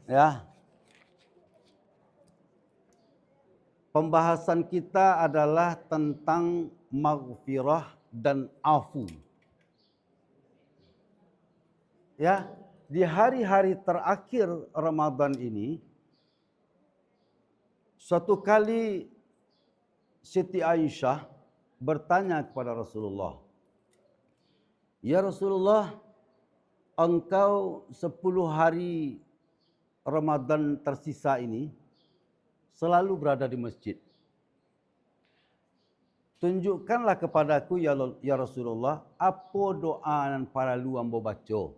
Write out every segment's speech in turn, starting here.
Ya. Pembahasan kita adalah tentang maghfirah dan afu. Ya, di hari-hari terakhir Ramadan ini, suatu kali Siti Aisyah bertanya kepada Rasulullah, "Ya Rasulullah, engkau 10 hari Ramadan tersisa ini selalu berada di masjid. Tunjukkanlah kepadaku ya Rasulullah, apa doa yang paralu ambo baca."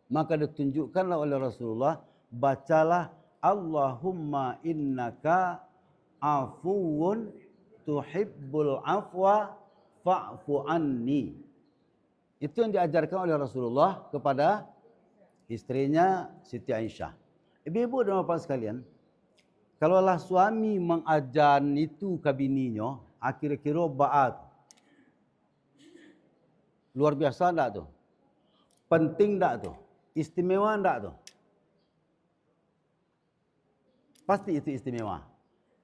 Maka ditunjukkanlah oleh Rasulullah, bacalah Allahumma innaka afuwun tuhibbul afwa fa'fu anni. Itu yang diajarkan oleh Rasulullah kepada istrinya Siti Aisyah. Ibu-ibu dan bapak sekalian, kalaulah suami mengajar itu ke bininya, kira-kira baat. Luar biasa tak tu? Penting tak tu? Istimewa tak tu? Pasti itu istimewa.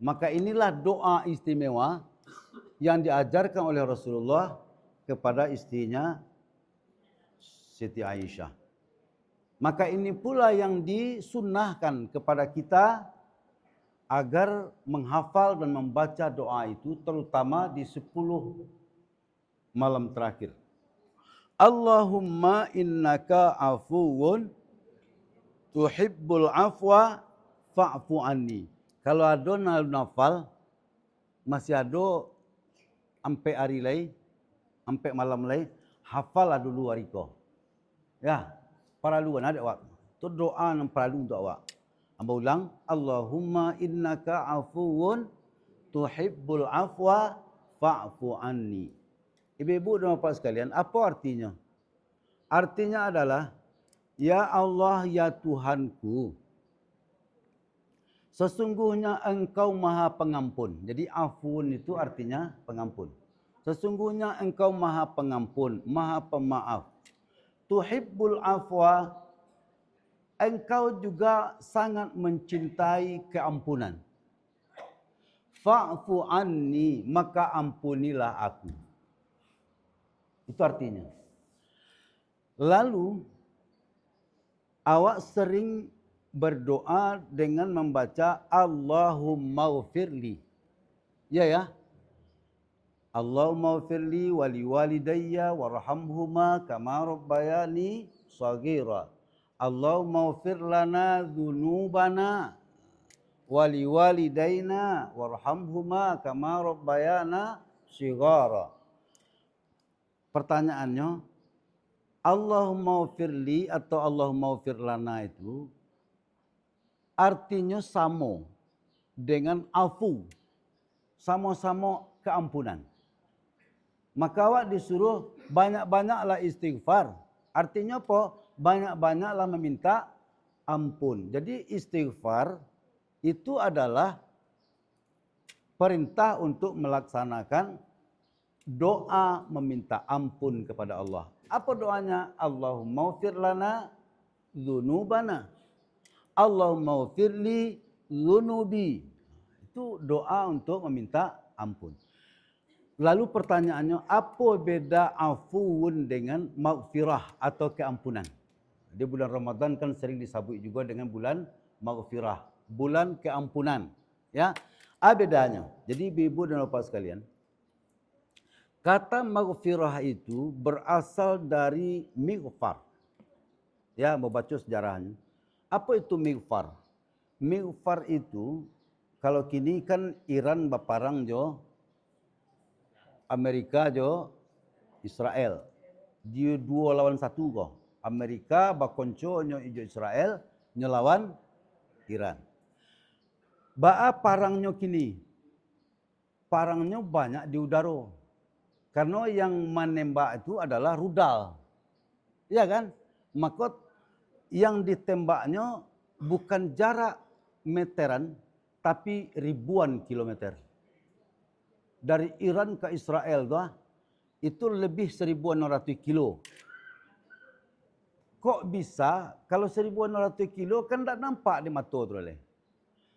Maka inilah doa istimewa yang diajarkan oleh Rasulullah kepada istrinya Siti Aisyah. Maka ini pula yang disunnahkan kepada kita agar menghafal dan membaca doa itu, terutama di 10 malam terakhir. Allahumma innaka afuwun tuhibbul afwa fa'fu anni. Kalau ada nafal, masih ada sampai hari lain, sampai malam lain, hafal dulu hariko. Ya, paraluan ada awak. Itu doa yang paralu untuk awak. Amba ulang, Allahumma innaka afuwun tuhibbul afwa fa'fu anni. Ibu-ibu dan bapak sekalian, apa artinya? Artinya adalah, ya Allah, ya Tuhanku, sesungguhnya Engkau Maha Pengampun. Jadi afun itu artinya pengampun. Sesungguhnya Engkau Maha Pengampun, Maha Pemaaf. Tuhibbul afwa, Engkau juga sangat mencintai keampunan. Fa'fu anni, maka ampunilah aku. Itu artinya. Lalu awak sering berdoa dengan membaca Allahumma ghfirli. Ya. Allahumma ghfirli wa liwalidayya warhamhuma kama rabbayani shaghira. Allahumma ghfir lana dzunubana wa liwalidayna warhamhuma kama rabbayana shighara. Pertanyaannya, Allahumma ghfirli atau Allahumma ghfir lana itu artinya sama dengan afu. Sama-sama keampunan. Maka awak disuruh banyak-banyaklah istighfar. Artinya apa? Banyak-banyaklah meminta ampun. Jadi istighfar itu adalah perintah untuk melaksanakan doa meminta ampun kepada Allah. Apa doanya? Allahumma ghfir lana dzunubana. Allahumma ghfirli dzunubi. Itu doa untuk meminta ampun. Lalu pertanyaannya, apa beda afuun dengan maghfirah atau keampunan? Di bulan Ramadan kan sering disebut juga dengan bulan maghfirah, bulan keampunan. Ya, apa bedanya? Jadi ibu dan bapak sekalian, kata maghfirah itu berasal dari mighfar. Ya, mau baca sejarahnya. Apa itu mighfar? Mighfar itu, kalau kini kan Iran baparang jo, Amerika jo, Israel. Dia 2 lawan 1 kok. Amerika bakonco nyo ijo Israel, nyo lawan Iran. Baa parangnya kini. Parangnya banyak di udara. Karena yang menembak itu adalah rudal. Ya kan? Maka yang ditembaknya bukan jarak meteran, tapi ribuan kilometer. Dari Iran ke Israel itu lebih 1.600 kilo. kok bisa kalau 1.600 kilo kan tak nampak di mata tu oleh.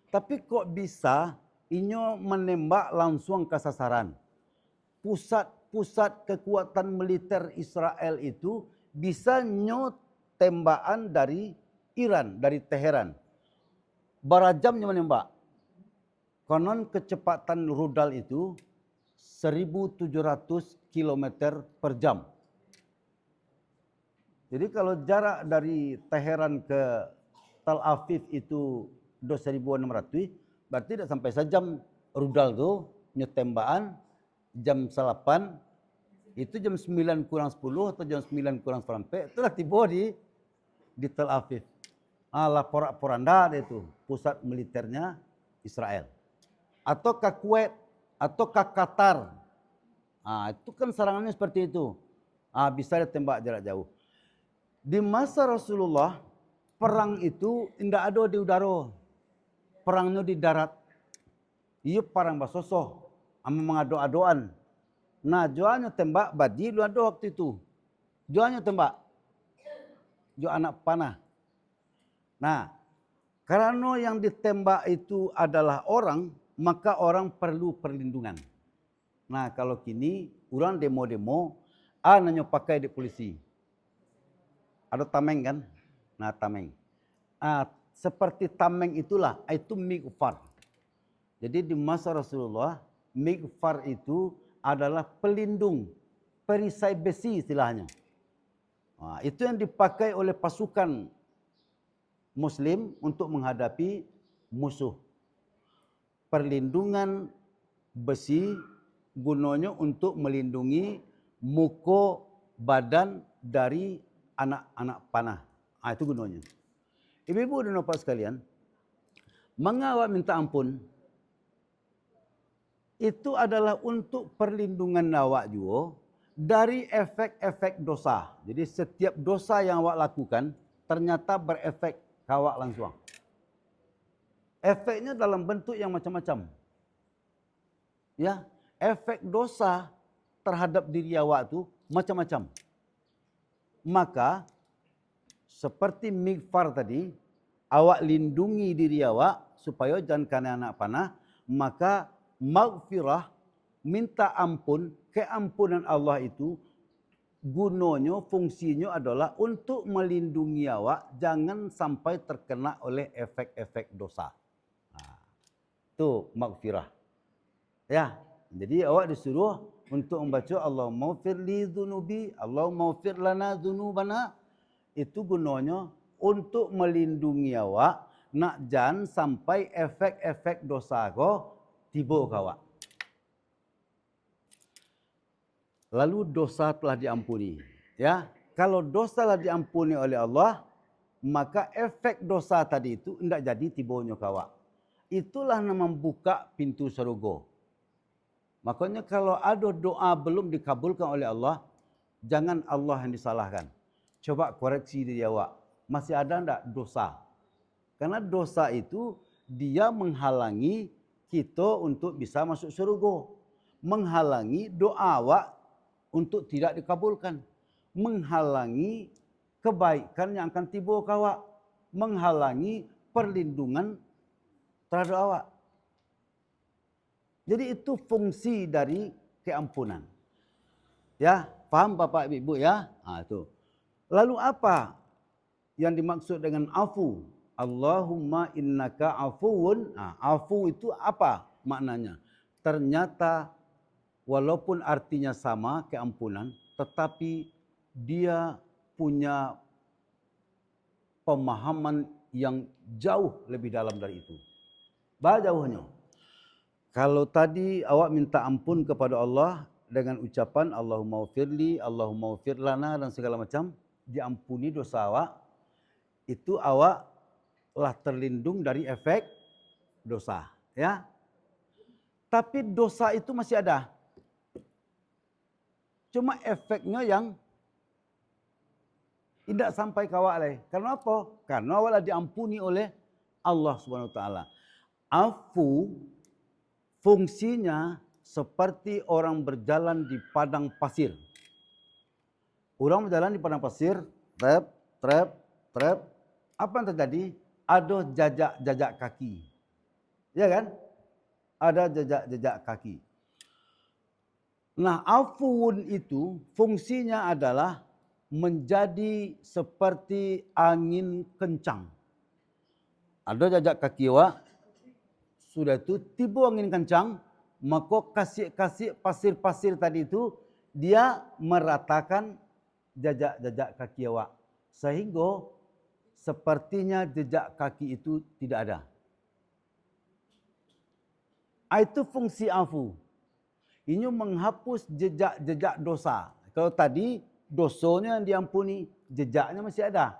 Tapi kok bisa inyo menembak langsung ke sasaran. Pusat kekuatan militer Israel itu bisa nyo tembakan dari Iran, dari Teheran. Berjamnya menembak. Konon kecepatan rudal itu 1.700 km per jam. Jadi kalau jarak dari Teheran ke Tel Aviv itu 2.600, berarti tidak sampai sejam rudal tu nyetembakan jam 8, itu jam 9 kurang 10 atau jam 9 kurang seperempat, itulah tiba di Tel Aviv. Porak-poranda itu pusat militernya Israel. Atau ke Kuwait, atau ke Qatar. Itu kan serangannya seperti itu. Bisa ditembak jarak jauh. Di masa Rasulullah, perang itu tidak ada di udara. Perangnya di darat. Ia perang basosoh. Sama mengado-adoan. Nah, jualnya tembak badi lu ada waktu itu. Jualnya tembak. Jual anak panah. Nah, karena yang ditembak itu adalah orang, maka orang perlu perlindungan. Nah, kalau kini orang demo-demo, nanya pakai di polisi. Ada tameng kan? Nah, tameng. Seperti tameng itulah, itu mighfar. Jadi di masa Rasulullah, mighfar itu adalah pelindung, perisai besi istilahnya. Itu yang dipakai oleh pasukan Muslim untuk menghadapi musuh. Perlindungan besi gunanya untuk melindungi muka badan dari anak-anak panah. Itu gunanya. Ibu-ibu dan bapak sekalian, mengawak minta ampun itu adalah untuk perlindungan awak juga dari efek-efek dosa. Jadi setiap dosa yang awak lakukan ternyata berefek ke awak langsung. Efeknya dalam bentuk yang macam-macam. Ya, efek dosa terhadap diri awak tu macam-macam. Maka seperti mighfar tadi, awak lindungi diri awak supaya jangan kena anak panah, maka maghfirah, minta ampun, keampunan Allah itu gunanya, fungsinya adalah untuk melindungi awak jangan sampai terkena oleh efek-efek dosa. Itu maghfirah. Ya, jadi awak disuruh untuk membaca Allahumma ighfir li dzunubi, Allahumma ighfir lana dzunubana. Itu gunanya untuk melindungi awak nak jangan sampai efek-efek dosa ko tiba ke awak. Lalu dosa telah diampuni. Ya, kalau dosa telah diampuni oleh Allah, maka efek dosa tadi itu tidak jadi tibanya ke awak. Itulah yang membuka pintu surga. Makanya kalau ada doa belum dikabulkan oleh Allah, jangan Allah yang disalahkan. Coba koreksi diri awak. Masih ada tidak dosa? Karena dosa itu dia menghalangi kita untuk bisa masuk surga. Menghalangi doa awak untuk tidak dikabulkan. Menghalangi kebaikan yang akan tiba ke awak. Menghalangi perlindungan terhadap awak. Jadi itu fungsi dari keampunan. Ya, faham Bapak Ibu ya? Itu. Lalu apa yang dimaksud dengan afu? Allahumma innaka afuwun. Afu itu apa maknanya? Ternyata walaupun artinya sama, keampunan, tetapi dia punya pemahaman yang jauh lebih dalam dari itu. Bahaya jauhnya. Kalau tadi awak minta ampun kepada Allah dengan ucapan Allahumma ufirli, Allahumma ufir lana dan segala macam, diampuni dosa awak, itu awak telah terlindung dari efek dosa. Ya. Tapi dosa itu masih ada. Cuma efeknya yang tidak sampai ke awak lagi. Karena apa? Karena awak telah diampuni oleh Allah Subhanahu Wa Taala. Afu fungsinya seperti orang berjalan di padang pasir. Orang berjalan di padang pasir, trap. Apa yang terjadi? Ada jajak kaki. Ya kan? Ada jajak kaki. Nah, afun itu fungsinya adalah menjadi seperti angin kencang. Ada jajak kaki awak, sudah itu tiba angin kencang, maka kasih pasir-pasir tadi itu dia meratakan jajak kaki awak. Sehingga sepertinya jejak kaki itu tidak ada. Itu fungsi afu. Ini menghapus jejak dosa. Kalau tadi dosanya yang diampuni, jejaknya masih ada.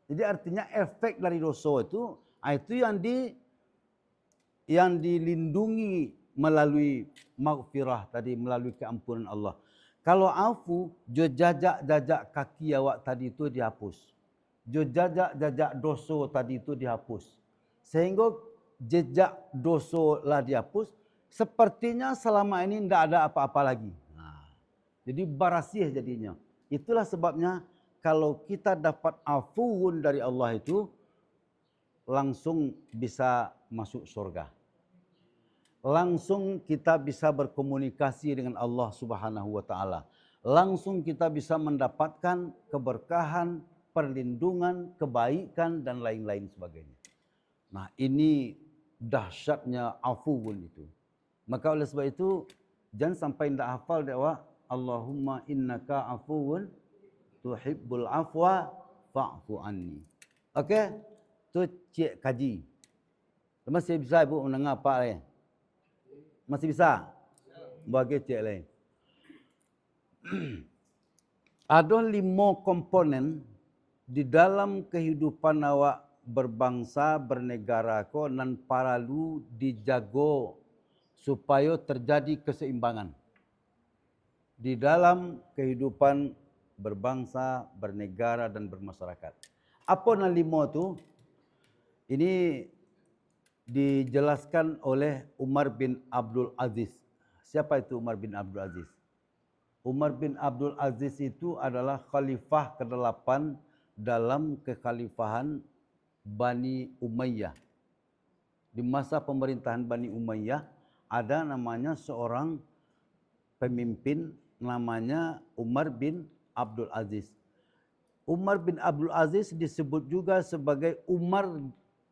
Jadi artinya efek dari dosa itu yang dilindungi melalui maghfirah tadi, melalui keampunan Allah. Kalau afu, jejak kaki awak tadi itu dihapus. Jejak dosa tadi itu dihapus. Sehingga jejak dosa lah dihapus, sepertinya selama ini tidak ada apa-apa lagi. Jadi barasih jadinya. Itulah sebabnya kalau kita dapat afuun dari Allah itu, langsung bisa masuk surga. Langsung kita bisa berkomunikasi dengan Allah Subhanahu wa taala. Langsung kita bisa mendapatkan keberkahan, perlindungan, kebaikan dan lain-lain sebagainya. Nah, ini dahsyatnya afuun itu. Maka oleh sebab itu jangan sampai tidak hafal doa Allahumma innaka afuun tuhibbul afwa fa'fu anni. Okey? Tu cik kaji. Masih bisa ibu mendengar apa lain? Masih bisa? Bagi cik lain. Ada 5 komponen di dalam kehidupan awak berbangsa, bernegara ko nan perlu dijaga supaya terjadi keseimbangan di dalam kehidupan berbangsa, bernegara dan bermasyarakat. Apa nan 5 tu? Ini dijelaskan oleh Umar bin Abdul Aziz. Siapa itu Umar bin Abdul Aziz? Umar bin Abdul Aziz itu adalah khalifah ke-8 dalam kekhalifahan Bani Umayyah. Di masa pemerintahan Bani Umayyah ada namanya seorang pemimpin namanya Umar bin Abdul Aziz. Umar bin Abdul Aziz disebut juga sebagai Umar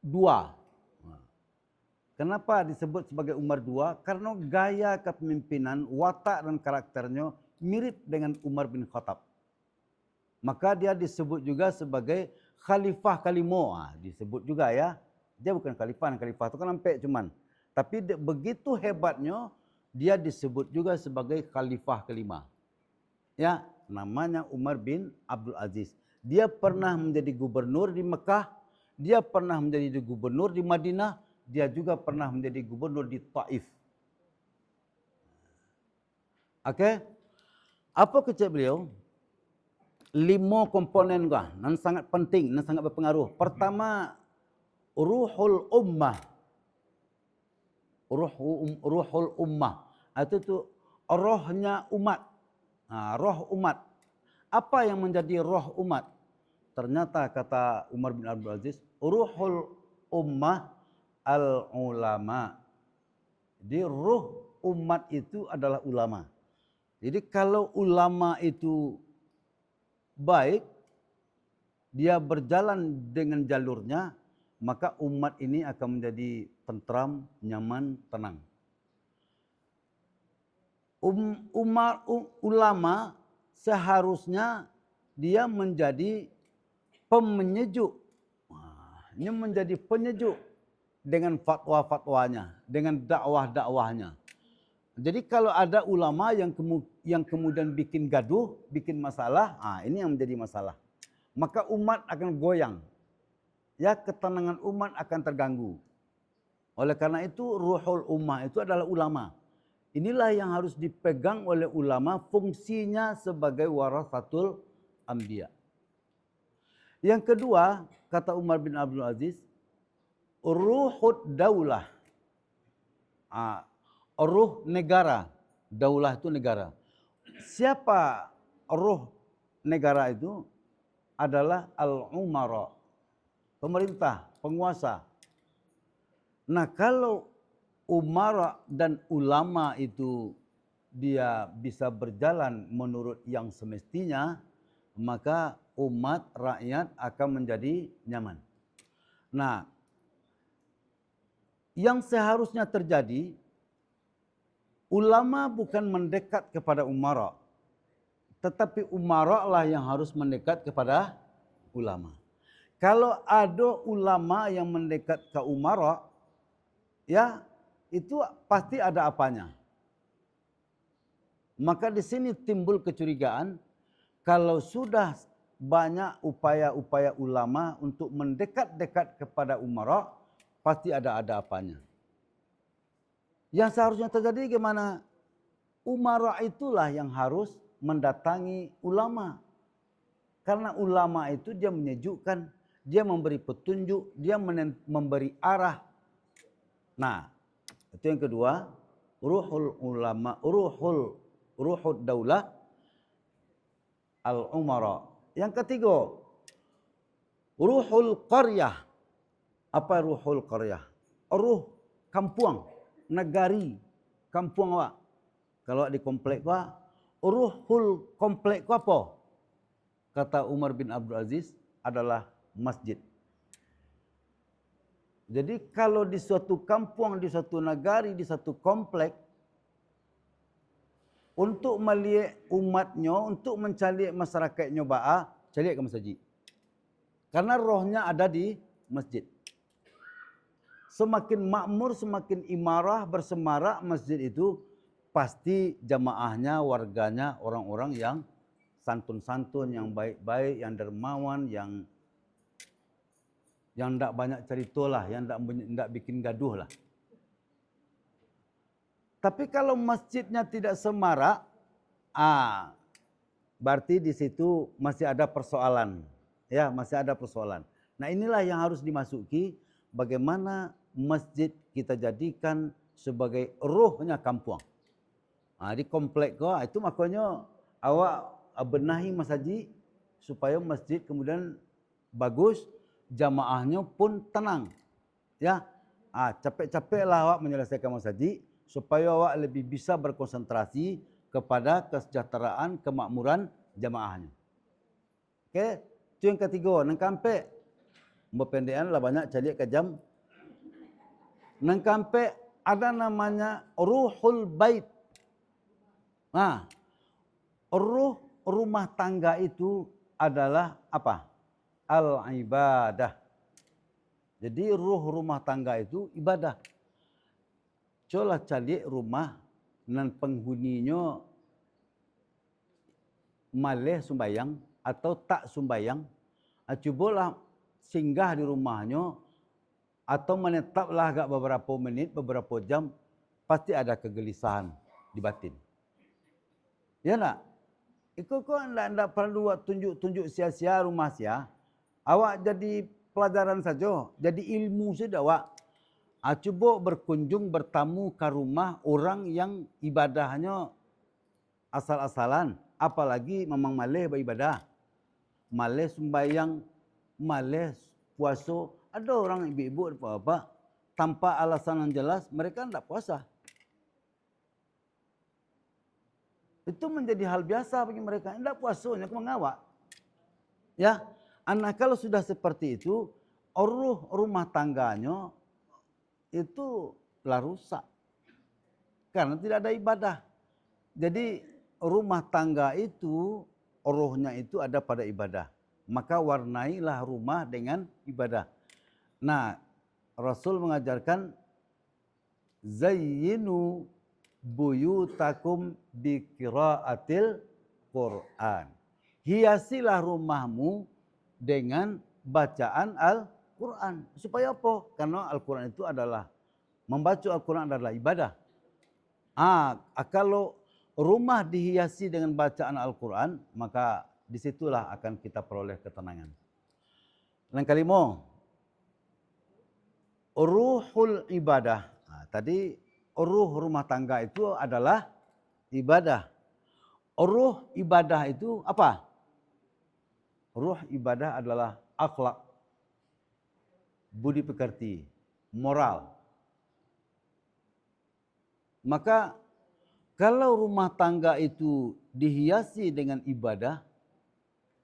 II. Kenapa disebut sebagai Umar II? Karena gaya kepemimpinan, watak dan karakternya mirip dengan Umar bin Khattab. Maka dia disebut juga sebagai Khalifah Kalimo. Disebut juga ya. Dia bukan khalifah itu kan sampai cuman. Tapi begitu hebatnya, dia disebut juga sebagai Khalifah kelima. Ya, namanya Umar bin Abdul Aziz. Dia pernah menjadi gubernur di Mekah, dia pernah menjadi gubernur di Madinah, dia juga pernah menjadi gubernur di Taif. Okey? Apa kerja beliau? 5 komponen kah, yang sangat penting, yang sangat berpengaruh. Pertama, ruhul ummah. Ruhul ummah. Itu tu rohnya umat. Roh umat. Apa yang menjadi roh umat? Ternyata kata Umar bin Abdul Aziz, ruhul ummah al-ulama. Jadi ruh umat itu adalah ulama. Jadi kalau ulama itu baik, dia berjalan dengan jalurnya, maka umat ini akan menjadi tentram, nyaman, tenang. Ulama seharusnya dia menjadi penyejuk. Dia menjadi penyejuk dengan fatwa-fatwanya, dengan dakwah-dakwahnya. Jadi kalau ada ulama yang kemudian bikin gaduh, bikin masalah, ini yang menjadi masalah. Maka umat akan goyang. Ya, ketenangan umat akan terganggu. Oleh karena itu ruhul ummah itu adalah ulama. Inilah yang harus dipegang oleh ulama, fungsinya sebagai warasatul anbiya. Yang kedua, kata Umar bin Abdul Aziz, ruhud daulah. Ruh negara. Daulah itu negara. Siapa ruh negara itu adalah al-umara, pemerintah, penguasa. Nah, kalau umara dan ulama itu dia bisa berjalan menurut yang semestinya, maka umat rakyat akan menjadi nyaman. Nah, yang seharusnya terjadi, ulama bukan mendekat kepada umara, tetapi umara lah yang harus mendekat kepada ulama. Kalau ada ulama yang mendekat ke umara, ya itu pasti ada apanya. Maka di sini timbul kecurigaan kalau sudah banyak upaya-upaya ulama untuk mendekat-dekat kepada umara, pasti ada apanya. Yang seharusnya terjadi gimana? Umara itulah yang harus mendatangi ulama. Karena ulama itu dia menyejukkan, dia memberi petunjuk, dia memberi arah. Nah, itu yang kedua, ruhul ulama, ruhul daulah al-umara. Yang ketiga, ruhul qaryah. Apa ruhul qaryah? Ruh kampung, negari, kampung awak. Kalau di komplek awak, ruhul komplek apa? Kata Umar bin Abdul Aziz adalah masjid. Jadi kalau di suatu kampung, di suatu negari, di satu komplek, untuk melihat umatnya, untuk mencari masyarakatnya cari ke masjid. Karena rohnya ada di masjid. Semakin makmur, semakin imarah, bersemarak masjid itu, pasti jamaahnya, warganya, orang-orang yang santun-santun, yang baik-baik, yang dermawan, yang tidak banyak cerita lah, yang tidak bikin gaduh lah. Tapi kalau masjidnya tidak semarak, berarti di situ masih ada persoalan. Ya, masih ada persoalan. Nah, inilah yang harus dimasuki, bagaimana masjid kita jadikan sebagai rohnya kampung. Di komplek kau itu makanya awak benahi masjid supaya masjid kemudian bagus, jamaahnya pun tenang. Ya, capek-capeklah awak menyelesaikan masjid supaya awak lebih bisa berkonsentrasi kepada kesejahteraan, kemakmuran jamaahnya. Okey, itu yang ketiga. Nang kampe, berpendekan lah banyak cari ke jam. Nang kampe ada namanya ruhul bait. Ruh rumah tangga itu adalah apa? Al-ibadah. Jadi ruh rumah tangga itu ibadah. Coba cari rumah dan penghuninya malih sembayang atau tak sembayang. Cubalah singgah di rumahnya atau menetaplah agak beberapa menit, beberapa jam, pasti ada kegelisahan di batin. Ya nak? Ikut kau tidak perlu tunjuk-tunjuk sia-sia rumah sia. Awak jadi pelajaran saja, jadi ilmu saja awak. Cuba berkunjung, bertamu ke rumah orang yang ibadahnya asal-asalan. Apalagi memang malih beribadah. Malih sembahyang, malih puasa. Ada orang ibu-ibu apa-apa, tanpa alasan yang jelas, mereka tidak puasa. Itu menjadi hal biasa bagi mereka. Tidak puasanya, mengawak. Ya, anak kalau sudah seperti itu, rumah tangganya itu telah rusak. Karena tidak ada ibadah. Jadi rumah tangga itu, rohnya itu ada pada ibadah. Maka warnailah rumah dengan ibadah. Nah, Rasul mengajarkan, zayyinu buyutakum biqiraatil Quran. Hiasilah rumahmu dengan bacaan Al-Quran. Supaya apa? Karena Al-Quran itu adalah, membaca Al-Quran adalah ibadah. Kalau rumah dihiasi dengan bacaan Al-Quran, maka disitulah akan kita peroleh ketenangan. Yang kelima, ruhul ibadah. Tadi ruh rumah tangga itu adalah ibadah. Ruh ibadah itu apa? Ruh ibadah adalah akhlak, budi pekerti, moral. Maka kalau rumah tangga itu dihiasi dengan ibadah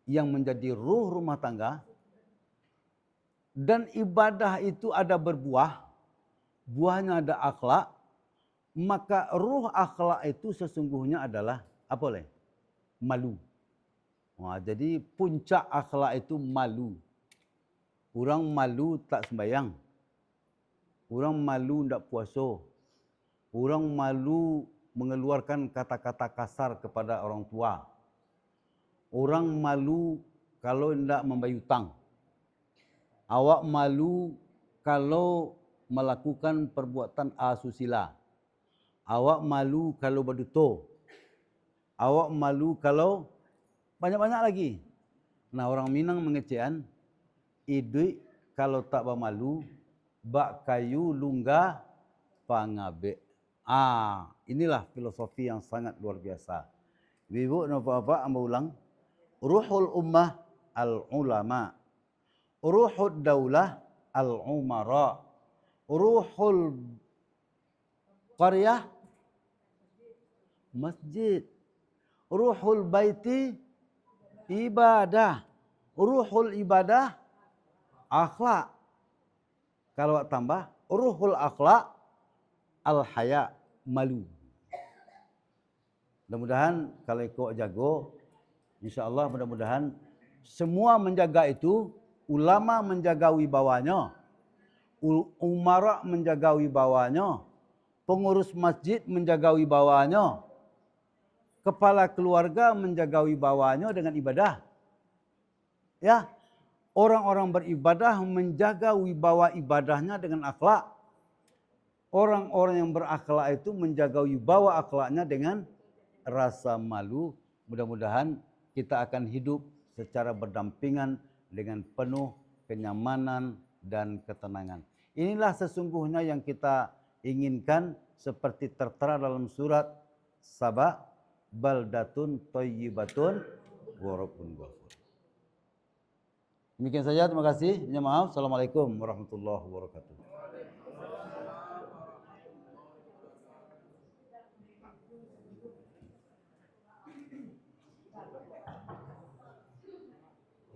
yang menjadi ruh rumah tangga, dan ibadah itu ada berbuah, buahnya ada akhlak, maka ruh akhlak itu sesungguhnya adalah apa boleh? Malu. Wah, jadi puncak akhlak itu malu. Orang malu tak sembahyang. Orang malu tak puasa. Orang malu mengeluarkan kata-kata kasar kepada orang tua. Orang malu kalau tidak membayar hutang. Awak malu kalau melakukan perbuatan asusila. Awak malu kalau berduto. Awak malu kalau banyak-banyak lagi. Nah, orang Minang mengecehan, idui kalau tak bermalu, bak kayu lunga pangabe. Inilah filosofi yang sangat luar biasa. Ibu dan bapak amba ulang, ruhul ummah al-ulama, ruhul daulah al-umara, ruhul qaryah masjid, ruhul baiti ibadah, ruhul ibadah akhlak. Kalau tambah ruhul akhlak al-haya malu. Mudah-mudahan kalau ikut jago, insya-Allah mudah-mudahan semua menjaga itu, ulama menjaga wibawanya, umara menjaga wibawanya, pengurus masjid menjaga wibawanya, kepala keluarga menjaga wibawanya dengan ibadah. Ya, orang-orang beribadah menjaga wibawa ibadahnya dengan akhlak. Orang-orang yang berakhlak itu menjaga wibawa akhlaknya dengan rasa malu. Mudah-mudahan kita akan hidup secara berdampingan dengan penuh kenyamanan dan ketenangan. Inilah sesungguhnya yang kita inginkan seperti tertera dalam surat Saba, baldatun thayyibatun wa rabbun ghafur. Demikian saja, terima kasih. Minta maaf. Assalamualaikum warahmatullahi wabarakatuh.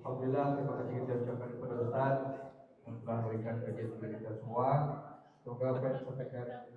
Alhamdulillah, terima kasih kita ucapkan kepada Ustaz yang telah memberikan kajian kepada kita semua. Semoga apa yang disampaikan